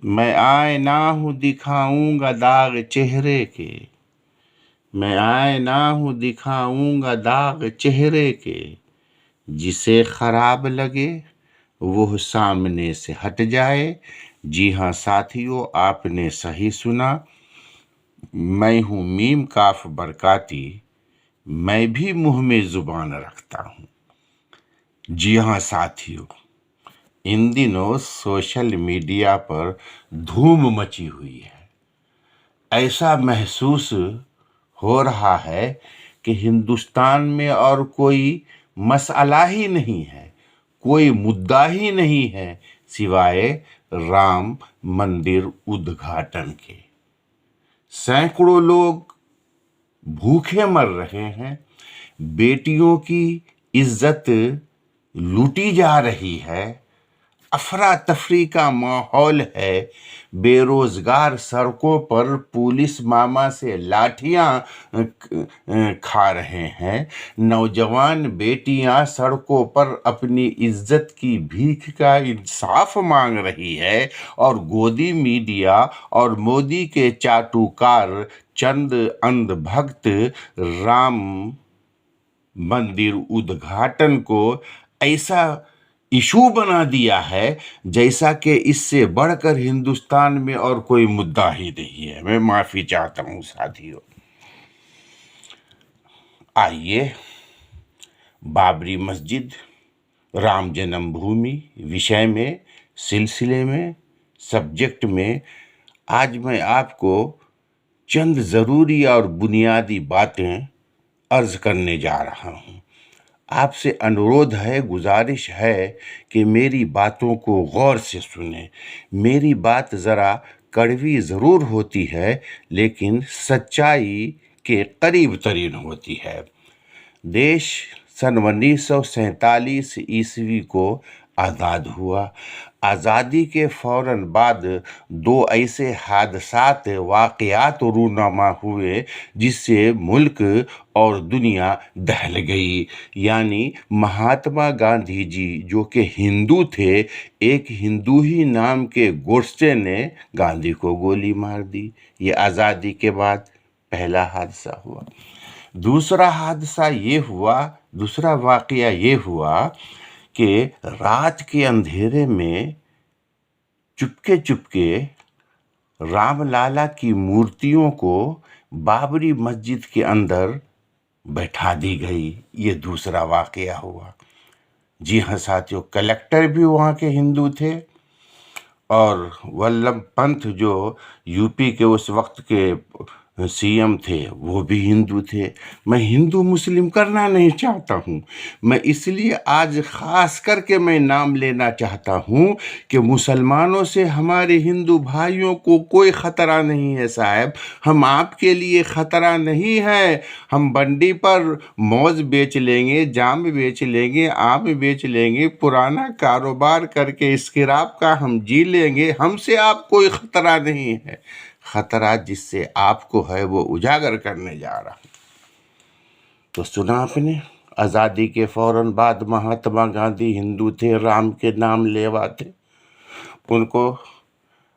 میں آئینہ ہوں دکھاؤں گا داغ چہرے کے، میں آئینہ ہوں دکھاؤں گا داغ چہرے کے، جسے خراب لگے وہ سامنے سے ہٹ جائے۔ جی ہاں ساتھیو، آپ نے صحیح سنا، میں ہوں میم کاف برکاتی، میں بھی منہ میں زبان رکھتا ہوں۔ جی ہاں ساتھیو، ان دنوں سوشل میڈیا پر دھوم مچی ہوئی ہے۔ ایسا محسوس ہو رہا ہے کہ ہندوستان میں اور کوئی مسئلہ ہی نہیں ہے، کوئی مدعا ہی نہیں ہے سوائے رام مندر ادگھاٹن کے۔ سینکڑوں لوگ بھوکے مر رہے ہیں، بیٹیوں کی عزت لوٹی جا رہی ہے، افراتفری کا ماحول ہے، بے روزگار سڑکوں پر پولیس ماما سے لاٹھیاں کھا رہے ہیں، نوجوان بیٹیاں سڑکوں پر اپنی عزت کی بھیک کا انصاف مانگ رہی ہے، اور گودی میڈیا اور مودی کے چاٹوکار چند اندھ بھکت رام مندر ادگھاٹن کو ایسا ایشو بنا دیا ہے جیسا کہ اس سے بڑھ کر ہندوستان میں اور کوئی مدعا ہی نہیں ہے۔ میں معافی چاہتا ہوں ساتھیو۔ آئیے بابری مسجد، رام جنم بھومی وشے میں، سلسلے میں، سبجیکٹ میں آج میں آپ کو چند ضروری اور بنیادی باتیں عرض کرنے جا رہا ہوں۔ آپ سے انورودھ ہے، گزارش ہے کہ میری باتوں کو غور سے سنیں۔ میری بات ذرا کڑوی ضرور ہوتی ہے لیکن سچائی کے قریب ترین ہوتی ہے۔ دیش سن 1947 کو آزاد ہوا۔ آزادی کے فوراً بعد دو ایسے حادثات واقعات رونما ہوئے جس سے ملک اور دنیا دہل گئی۔ یعنی مہاتما گاندھی جی جو کہ ہندو تھے، ایک ہندو ہی نام کے گوڈسے نے گاندھی کو گولی مار دی۔ یہ آزادی کے بعد پہلا حادثہ ہوا۔ دوسرا واقعہ یہ ہوا کہ رات کے اندھیرے میں چپکے رام لالا کی مورتیوں کو بابری مسجد کے اندر بیٹھا دی گئی۔ یہ دوسرا واقعہ ہوا۔ جی ہاں ساتھیو، کلیکٹر بھی وہاں کے ہندو تھے، اور ولبھ پنت جو یو پی کے اس وقت کے سی ایم تھے وہ بھی ہندو تھے۔ میں ہندو مسلم کرنا نہیں چاہتا ہوں، میں اس لیے آج خاص کر کے میں نام لینا چاہتا ہوں کہ مسلمانوں سے ہمارے ہندو بھائیوں کو کوئی خطرہ نہیں ہے صاحب۔ ہم آپ کے لیے خطرہ نہیں ہے۔ ہم بنڈی پر موز بیچ لیں گے، جام بیچ لیں گے، آم بیچ لیں گے، پرانا کاروبار کر کے اسکراپ کا ہم جی لیں گے، ہم سے آپ کوئی خطرہ نہیں ہے۔ خطرہ جس سے آپ کو ہے وہ اجاگر کرنے جا رہا ہوں۔ تو سنا آپ نے، آزادی کے فوراً بعد مہاتما گاندھی ہندو تھے، رام کے نام لیوا تھے، ان کو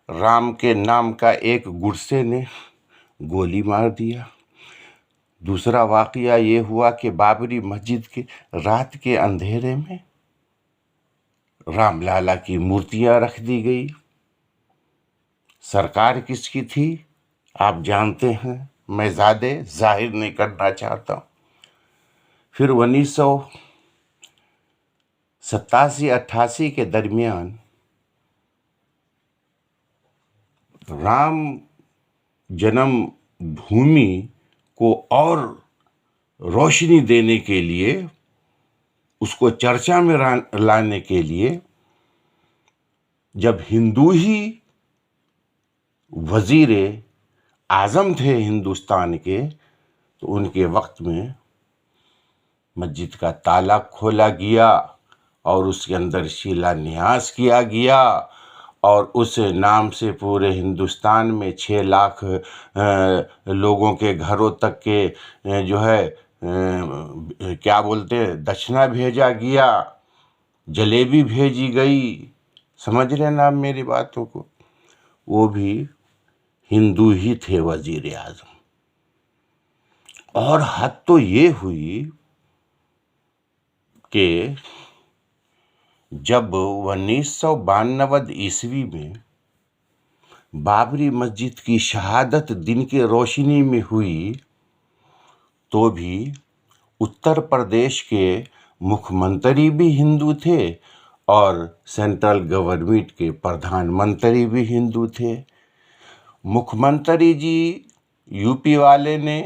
رام کے نام کا ایک گڈسے نے گولی مار دیا۔ دوسرا واقعہ یہ ہوا کہ بابری مسجد کے رات کے اندھیرے میں رام لالا کی مورتیاں رکھ دی گئی۔ سرکار کس کی تھی آپ جانتے ہیں، میں زیادہ ظاہر نہیں کرنا چاہتا ہوں۔ پھر 1987-88 کے درمیان رام جنم بھومی کو اور روشنی دینے کے لیے، اس کو چرچا میں لانے کے لیے، جب ہندو ہی وزیر اعظم تھے ہندوستان کے، تو ان کے وقت میں مسجد کا تالا کھولا گیا اور اس کے اندر شیلا نیاس کیا گیا، اور اس نام سے پورے ہندوستان میں 6 لاکھ لوگوں کے گھروں تک کے جو ہے کیا بولتے ہیں دکھشنا بھیجا گیا، جلیبی بھیجی گئی۔ سمجھ رہے ہیں نا آپ میری باتوں کو؟ وہ بھی ہندو ہی تھے وزیر اعظم. اور حد تو یہ ہوئی کہ جب 1992 میں بابری مسجد کی شہادت دن کے روشنی میں ہوئی تو بھی اتر پردیش کے مکھ منتری بھی ہندو تھے اور سینٹرل گورنمنٹ کے پردھان منتری بھی ہندو تھے. مکھ منتری جی یو پی والے نے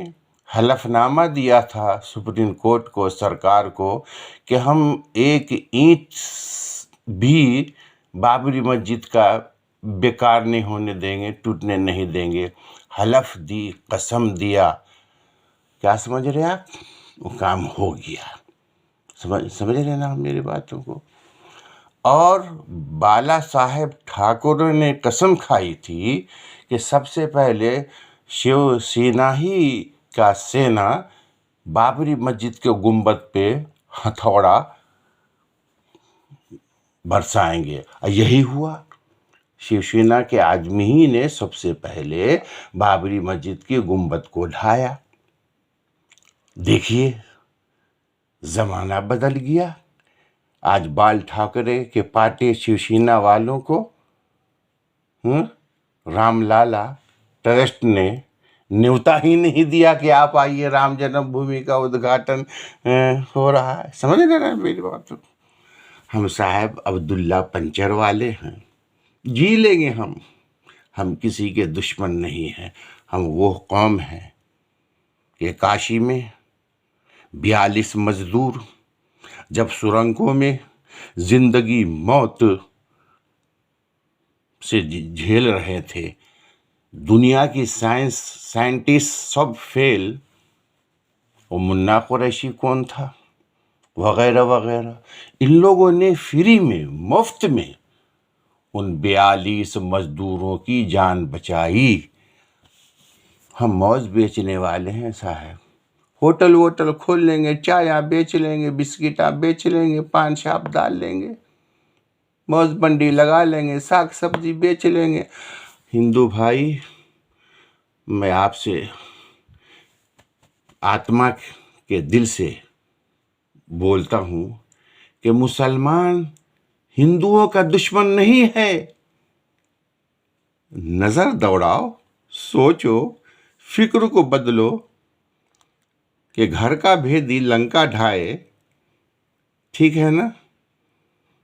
حلف نامہ دیا تھا سپریم کورٹ کو، سرکار کو، کہ ہم ایک اینٹ بھی بابری مسجد کا بیکار نہیں ہونے دیں گے، ٹوٹنے نہیں دیں گے. حلف دی، قسم دیا. کیا سمجھ رہے آپ؟ وہ کام ہو گیا. سمجھ رہے نا میری باتوں کو؟ اور بالا صاحب ٹھاکر نے قسم کھائی تھی کہ سب سے پہلے شیو سینا ہی کا سینا بابری مسجد کے گنبد پہ ہتھوڑا برسائیں گے. یہی ہوا. شیو سینا کے آدمی ہی نے سب سے پہلے بابری مسجد کی گنبد کو ڈھایا. دیکھیے زمانہ بدل گیا. آج بال ٹھاکرے کے پارٹی شیو سینا والوں کو رام لالا ٹرسٹ نے نیوتا ہی نہیں دیا کہ آپ آئیے، رام جنم بھومی کا ادگھاٹن ہو رہا ہے. سمجھ رہے نا میری بات؟ ہم صاحب عبداللہ پنچر والے ہیں، جی لیں گے. ہم کسی کے دشمن نہیں ہیں. ہم وہ قوم ہیں کہ کاشی میں 42 مزدور جب سرنگوں میں زندگی موت سے جھیل رہے تھے، دنیا کی سائنٹسٹ سب فیل، وہ منا قریشی کون تھا، وغیرہ وغیرہ. ان لوگوں نے فری میں، مفت میں ان 42 مزدوروں کی جان بچائی. ہم موز بیچنے والے ہیں صاحب. ہوٹل ووٹل کھول لیں گے، چائے بیچ لیں گے، بسکٹاں بیچ لیں گے، پان شاپ ڈال لیں گے، موز منڈی لگا لیں گے، ساگ سبزی بیچ لیں گے. ہندو بھائی، میں آپ سے آتما کے دل سے بولتا ہوں کہ مسلمان ہندوؤں کا دشمن نہیں ہے. نظر دوڑاؤ، سوچو، فکر کو بدلو کہ گھر کا بھیدی لنکا ڈھائے. ٹھیک ہے نا؟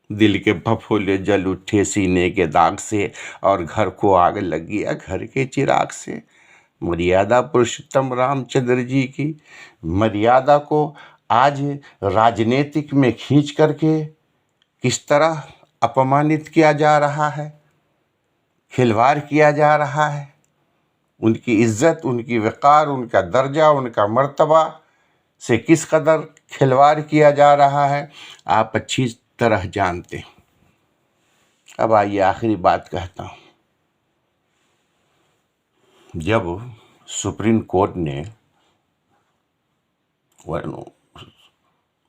دل کے پھپھولے جل اٹھے سینے کے داغ سے، اور گھر کو آگ لگ گیا گھر کے چراغ سے. مریادا پرشوتم رام چندر جی کی مریادا کو آج راجنیتک میں کھینچ کر کے کس طرح اپمانت کیا جا رہا ہے، کھلواڑ کیا جا رہا ہے. ان کی عزت، ان کی وقار، ان کا درجہ، ان کا مرتبہ سے کس قدر کھلواڑ کیا جا رہا ہے آپ اچھی طرح جانتے ہیں. اب آئیے آخری بات کہتا ہوں. جب سپریم کورٹ نے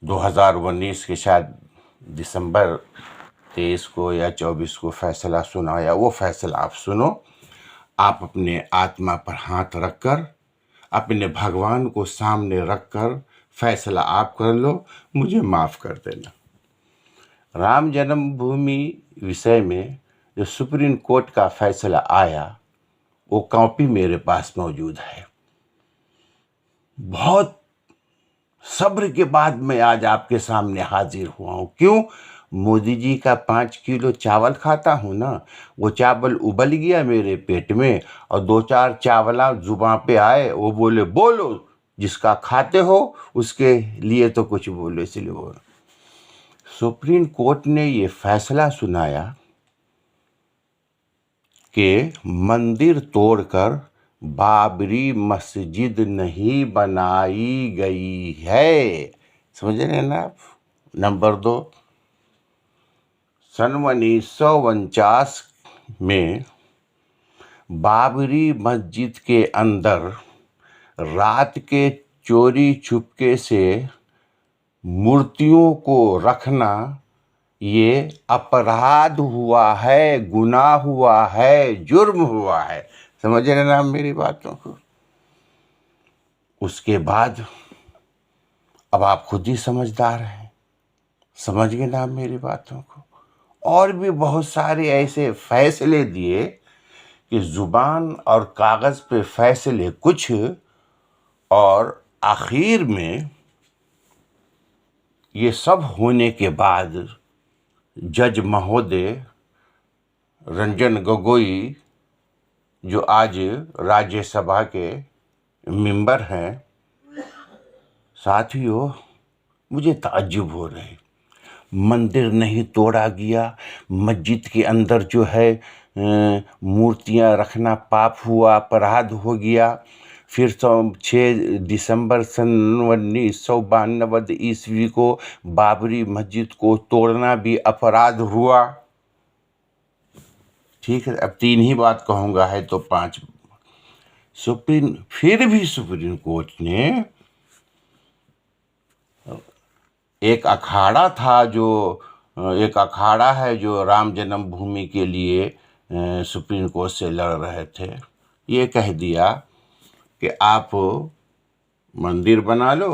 2019 کے شاید دسمبر 23 کو یا 24 کو فیصلہ سنایا، وہ فیصلہ آپ سنو. آپ اپنے آتما پر ہاتھ رکھ کر، اپنے بھگوان کو سامنے رکھ کر فیصلہ آپ کر لو، مجھے معاف کر دینا. رام جنم بھومی وشے میں جو سپریم کورٹ کا فیصلہ آیا، وہ کاپی میرے پاس موجود ہے. بہت صبر کے بعد میں آج آپ کے سامنے حاضر ہوا ہوں. کیوں؟ مودی جی کا 5 کلو چاول کھاتا ہوں نا، وہ چاول ابل گیا میرے پیٹ میں، اور 2-4 چاولاں زباں پہ آئے، وہ بولے بولو، جس کا کھاتے ہو اس کے لیے تو کچھ بولو. اس لیے بولو. سپریم کورٹ نے یہ فیصلہ سنایا کہ مندر توڑ کر بابری مسجد نہیں بنائی گئی ہے. سمجھ رہے ہیں نا آپ؟ نمبر 2، سن 1949 میں بابری مسجد کے اندر رات کے چوری چھپکے سے مورتیوں کو رکھنا یہ اپرادھ ہوا ہے، گناہ ہوا ہے، جرم ہوا ہے۔ سمجھ رہے نا آپ میری باتوں کو؟ اس کے بعد اب آپ خود ہی سمجھدار ہیں، سمجھ گئے نا آپ میری باتوں کو؟ اور بھی بہت سارے ایسے فیصلے دیے کہ زبان اور کاغذ پہ فیصلے کچھ، اور آخر میں یہ سب ہونے کے بعد جج مہودے رنجن گگوئی، جو آج راجیہ سبھا کے ممبر ہیں، ساتھیوں مجھے تعجب ہو رہے، مندر نہیں توڑا گیا، مسجد کے اندر جو ہے مورتیاں رکھنا پاپ ہوا، اپرادھ ہو گیا، پھر 6 دسمبر سن 1992 عیسوی کو بابری مسجد کو توڑنا بھی اپرادھ ہوا۔ ٹھیک ہے، اب 3 ہی بات کہوں گا، ہے تو 5۔ پھر بھی سپریم کورٹ نے ایک اکھاڑا تھا، ایک اکھاڑا ہے جو رام جنم بھومی کے لیے سپریم کورٹ سے لڑ رہے تھے، یہ کہہ دیا کہ آپ مندر بنا لو،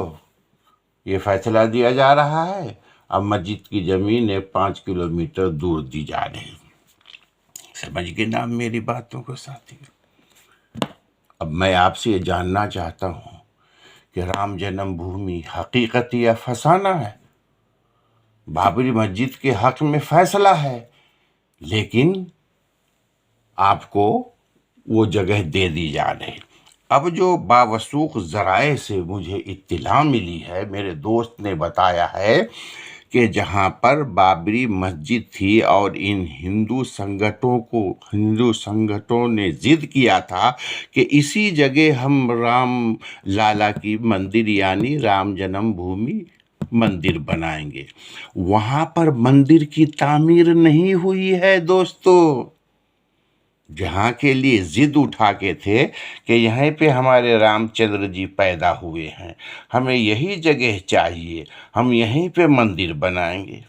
یہ فیصلہ دیا جا رہا ہے، اب مسجد کی زمین 5 کلومیٹر دور دی جا رہی۔ سمجھ گئے نا میری باتوں کو ساتھی؟ اب میں آپ سے یہ جاننا چاہتا ہوں کہ رام جنم بھومی حقیقت یا فسانہ ہے؟ بابری مسجد کے حق میں فیصلہ ہے، لیکن آپ کو وہ جگہ دے دی جا رہی۔ اب جو باوثوق ذرائع سے مجھے اطلاع ملی ہے، میرے دوست نے بتایا ہے کہ جہاں پر بابری مسجد تھی اور ان ہندو سنگھنوں نے ضد کیا تھا کہ اسی جگہ ہم رام لالا کی مندر یعنی رام جنم بھومی مندر بنائیں گے، وہاں پر مندر کی تعمیر نہیں ہوئی ہے دوستو۔ جہاں کے لیے ضد اٹھا کے تھے کہ یہیں پہ ہمارے رام چندر جی پیدا ہوئے ہیں، ہمیں یہی جگہ چاہیے، ہم یہیں پہ مندر بنائیں گے،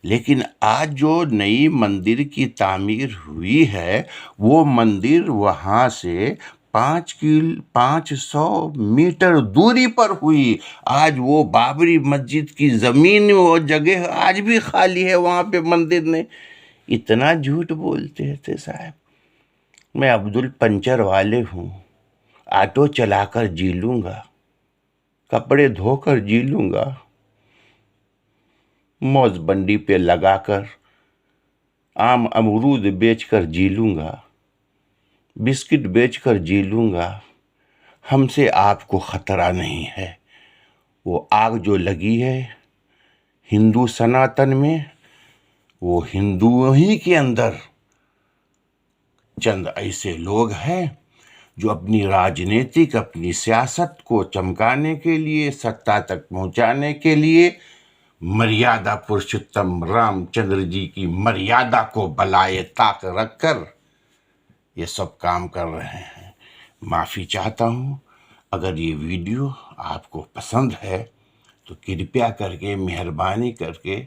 لیکن آج جو نئی مندر کی تعمیر ہوئی ہے، وہ مندر وہاں سے 500 میٹر دوری پر ہوئی۔ آج وہ بابری مسجد کی زمین، وہ جگہ آج بھی خالی ہے، وہاں پہ مندر نہیں۔ اتنا جھوٹ بولتے تھے صاحب۔ میں عبد الپنچر والے ہوں، آٹو چلا کر جی لوں گا، کپڑے دھو کر جی لوں گا، موز بنڈی پہ لگا کر آم امرود بیچ کر جی لوں گا، بسکٹ بیچ کر جی لوں گا، ہم سے آپ کو خطرہ نہیں ہے۔ وہ آگ جو لگی ہے ہندو سناتن میں، وہ ہندوؤں ہی کے اندر چند ایسے لوگ ہیں جو اپنی راجنیتک، اپنی سیاست کو چمکانے کے لیے، سطح تک پہنچانے کے لیے مریادہ پرشوتم رام چندر جی کی مریادہ کو بالائے طاق رکھ کر یہ سب کام کر رہے ہیں۔ معافی چاہتا ہوں، اگر یہ ویڈیو آپ کو پسند ہے تو کرپیا کر کے، مہربانی کر کے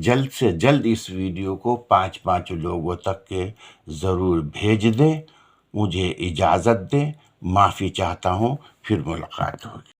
جلد سے جلد اس ویڈیو کو 5 لوگوں تک کے ضرور بھیج دیں۔ مجھے اجازت دیں، معافی چاہتا ہوں، پھر ملاقات ہوگی۔